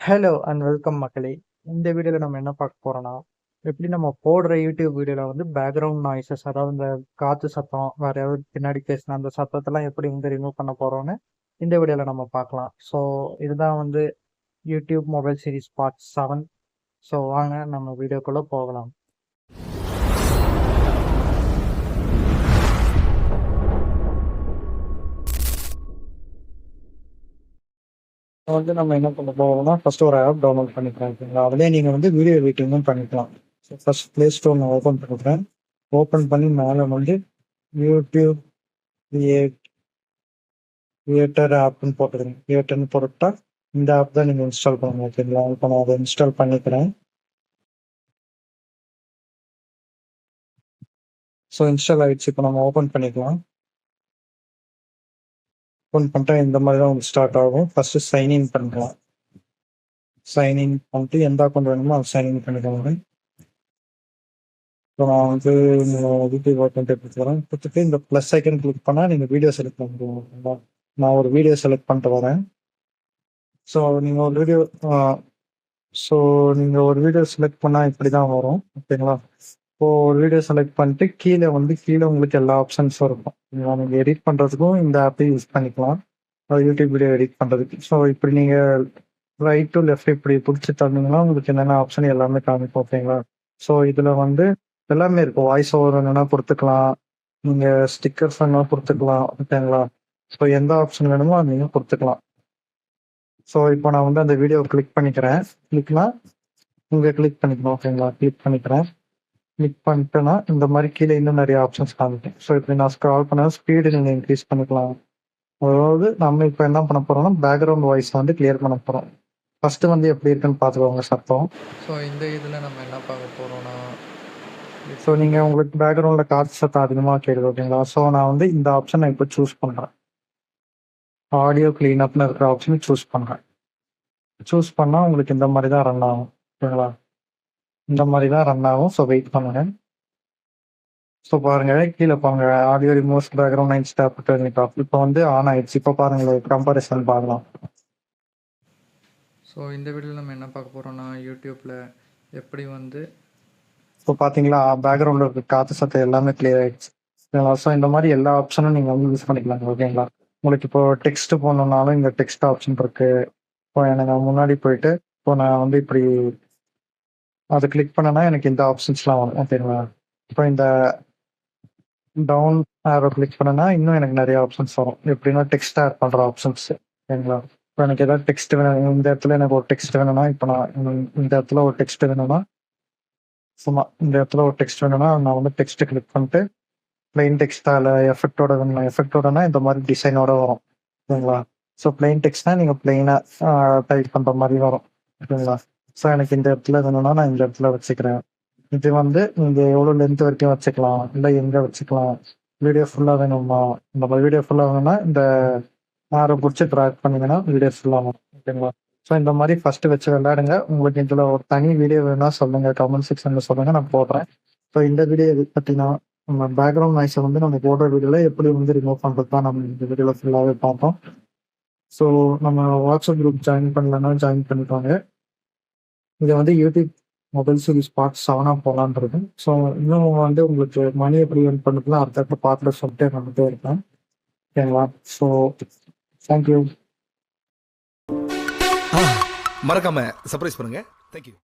Hello and welcome மக்களே. இந்த வீடியோவில் நம்ம என்ன பார்க்க போறோம்னா, எப்படி நம்ம போடுற யூடியூப் வீடியோவில் வந்து பேக்ரவுண்ட் நாய்ஸஸ், அதாவது இந்த காற்று சத்தம், வேற யாராவது பின்னாடி பேசின அந்த சத்தத்தெல்லாம் எப்படி வந்து ரிமூவ் பண்ண போறோம்னு இந்த வீடியோவில் நம்ம பார்க்கலாம். ஸோ இதுதான் வந்து YouTube mobile series part 7. So வாங்க நம்ம வீடியோக்குள்ளே போகலாம். வந்து நம்ம என்ன பண்ண போகிறோம்னா, ஃபர்ஸ்ட் ஒரு ஆப் டவுன்லோட் பண்ணிக்கலாம். ஓகேங்களா, அதிலே நீங்கள் வந்து வீடியோ எடிட்டிங்கும் பண்ணிக்கலாம். ஸோ ஃபர்ஸ்ட் ப்ளே ஸ்டோர் நான் ஓப்பன் பண்ணிக்கிறேன். ஓப்பன் பண்ணி மேலே வந்து யூடியூப் கிரியேட்டர் ஆப்னு போட்டுருங்க. கிரியேட்டர்னு போட்டுட்டா இந்த ஆப் தான் நீங்கள் இன்ஸ்டால் பண்ணணும். ஓகேங்களா, இப்போ நான் அதை இன்ஸ்டால் பண்ணிக்கிறேன். ஸோ இன்ஸ்டால் ஆகிடுச்சு. இப்போ நம்ம ஓப்பன் பண்ணிக்கலாம். ஓப்பன் பண்ணிட்டா இந்த மாதிரி தான் உங்களுக்கு ஸ்டார்ட் ஆகும். ஃபர்ஸ்ட் சைன்இன் பண்ணிக்கலாம். சைன்இன் பண்ணிட்டு எந்த அக்கௌண்ட் வேணுமோ அதை சைன்இன் பண்ணிக்கோங்க. இப்போ நான் வந்து யூடியூப் அக்கௌண்ட் எடுத்துக்கிறேன். கொடுத்துட்டு இந்த ப்ளஸ் ஐக்கன் கிளிக் பண்ணால் நீங்கள் வீடியோ செலக்ட் பண்ணிக்கோங்க. ஓகேங்களா, நான் ஒரு வீடியோ செலக்ட் பண்ணிட்டு வரேன். ஸோ நீங்கள் ஒரு வீடியோ செலக்ட் பண்ணால் இப்படி தான் வரும். ஓகேங்களா, இப்போது ஒரு வீடியோ செலக்ட் பண்ணிட்டு கீழே உங்களுக்கு எல்லா ஆப்ஷன்ஸும் இருக்கும். நீங்கள் எடிட் பண்ணுறதுக்கும் இந்த ஆப்பை யூஸ் பண்ணிக்கலாம், யூடியூப் வீடியோ எடிட் பண்ணுறதுக்கு. ஸோ இப்படி நீங்கள் ரைட் டு லெஃப்ட் இப்படி பிடிச்சி தந்தீங்கன்னா உங்களுக்கு என்னென்ன ஆப்ஷன் எல்லாமே காமிக்கும். ஓகேங்களா, ஸோ இதில் வந்து எல்லாமே இருக்கும். வாய்ஸ் ஓவர் வேணும்னா கொடுத்துக்கலாம், நீங்கள் ஸ்டிக்கர்ஸ் வேணும்னா கொடுத்துக்கலாம். ஓகேங்களா, ஸோ எந்த ஆப்ஷன் வேணுமோ அது நீங்கள் கொடுத்துக்கலாம். ஸோ இப்போ நான் வந்து அந்த வீடியோ கிளிக் பண்ணிக்கிறேன். கிளிக்னா இங்கே கிளிக் பண்ணிக்கணும். ஓகேங்களா, கிளிக் பண்ணிக்கிறேன். கிளிக் பண்ணிட்டேன்னா இந்த மாதிரி கீழே இன்னும் நிறைய ஆப்ஷன்ஸ் காமிக்கும். ஸோ இப்படி நான் ஸ்க்ரால் பண்ண ஸ்பீடு நீங்கள் இன்க்ரீஸ் பண்ணிக்கலாம். அதாவது நம்ம இப்போ என்ன பண்ண போகிறோம்னா, பேக்ரவுண்ட் வாய்ஸ் வந்து கிளியர் பண்ண போகிறோம். ஃபஸ்ட்டு வந்து எப்படி இருக்குன்னு பார்த்துக்கோங்க சத்தம். ஸோ இந்த இதில் நம்ம என்ன பார்க்க போகிறோம்னா, ஸோ நீங்கள் உங்களுக்கு பேக்ரவுண்டில் காற்று சத்தம் அதிகமாக கேட்குது. ஓகேங்களா, ஸோ நான் வந்து இந்த ஆப்ஷனை இப்போ சூஸ் பண்ணுறேன். ஆடியோ கிளீனப்னு இருக்கிற ஆப்ஷனை சூஸ் பண்ணுறேன். சூஸ் பண்ணால் உங்களுக்கு இந்த மாதிரி தான் ரன் ஆகும். ஓகேங்களா, இந்த மாதிரி தான் ரன் ஆகும். ஸோ வெயிட் பண்ணுங்க. ஸோ பாருங்க, கீழே பாருங்க, audio removes background nine stop off. இப்போ வந்து ஆன் ஆயிடுச்சு. இப்போ பாருங்க, கம்பாரிசன் பார்க்கலாம். ஸோ இந்த வீடியோவில் நம்ம என்ன பார்க்க போகிறோம்னா, யூடியூப்பில் எப்படி வந்து இப்போ பார்த்தீங்களா, பேக்ரவுண்டில் இருக்க காற்று சத்தம் எல்லாமே கிளியர் ஆயிடுச்சு. ஓகேங்களா, ஸோ இந்த மாதிரி எல்லா ஆப்ஷனும் நீங்கள் வந்து யூஸ் பண்ணிக்கலாங்க. ஓகேங்களா, உங்களுக்கு இப்போ டெக்ஸ்ட் போடணுன்னாலும் இந்த டெக்ஸ்ட் ஆப்ஷன் இருக்கு. இப்போ எனக்கு முன்னாடி போயிட்டு இப்போ நான் வந்து இப்படி அதை கிளிக் பண்ணேன்னா எனக்கு இந்த ஆப்ஷன்ஸ்லாம் வரும். ஓகேங்களா, இப்போ இந்த டவுன் ஆரோ கிளிக் பண்ணேன்னா இன்னும் எனக்கு நிறைய ஆப்ஷன்ஸ் வரும். எப்படின்னா டெக்ஸ்ட் ஆட் பண்ணுற ஆப்ஷன்ஸ். ஓகேங்களா, இப்போ எனக்கு ஏதாவது டெக்ஸ்ட் வேணும், இந்த இடத்துல எனக்கு ஒரு டெக்ஸ்ட் வேணும்னா, இப்போ நான் இந்த இடத்துல ஒரு டெக்ஸ்ட் வேணும்னா, சும்மா இந்த இடத்துல ஒரு டெக்ஸ்ட் வேணும்னா நான் வந்து டெக்ஸ்ட் கிளிக் பண்ணிட்டு பிளெயின் டெக்ஸ்டா இல்லை எஃபெக்டோட வேணும். எஃபெக்டோடனா இந்த மாதிரி டிசைனோட வரும். ஓகேங்களா, ஸோ பிளெயின் டெக்ஸ்ட்னா நீங்கள் பிளெயினாக டைப் பண்ணுற மாதிரி வரும். ஓகேங்களா, ஸோ எனக்கு இந்த இடத்துல வேணும்னா நான் இந்த இடத்துல வச்சுக்கிறேன். இது வந்து நீங்கள் எவ்வளோ லென்த் வரைக்கும் வச்சுக்கலாம், இல்லை எங்கே வச்சுக்கலாம். வீடியோ ஃபுல்லாக வேணுமா, இந்த மாதிரி வீடியோ ஃபுல்லாக வேணும்னா இந்த ஆரோ பிடிச்சி ட்ராக் பண்ணிங்கன்னா வீடியோ ஃபுல்லாகும். ஓகேங்களா, ஸோ இந்த மாதிரி ஃபஸ்ட்டு வச்சு விளையாடுங்க. உங்களுக்கு இதில் ஒரு தனி வீடியோ வேணும்னா சொல்லுங்கள், கமெண்ட் செக்ஷனில் சொல்லுங்கள், நான் போடுறேன். ஸோ இந்த வீடியோ எது பார்த்தீங்கன்னா, நம்ம பேக்ரவுண்ட் நாய்ஸை வந்து நம்ம போடுற வீடியோவில் எப்படி வந்து ரிமூவ் பண்ணுறது தான் நம்ம இந்த வீடியோவில் ஃபுல்லாகவே பார்த்தோம். ஸோ நம்ம வாட்ஸ்அப் குரூப் ஜாயின் பண்ணலன்னா ஜாயின் பண்ணிக்கோங்க. இதை வந்து யூடியூப் மொபைல் சீரிஸ் பார்ட் 7 போகலான் இருக்கும். ஸோ இன்னும் வந்து உங்களுக்கு மணி எப்படி ஏர்ன் பண்ணுறதுலாம் அடுத்தடுத்த பார்ட்டில் சொல்லிட்டே வந்துட்டே இருக்கேன். ஓகேங்களா, ஸோ தேங்க்யூ. மறக்காம சர்ப்ரைஸ் பண்ணுங்க. தேங்க்யூ.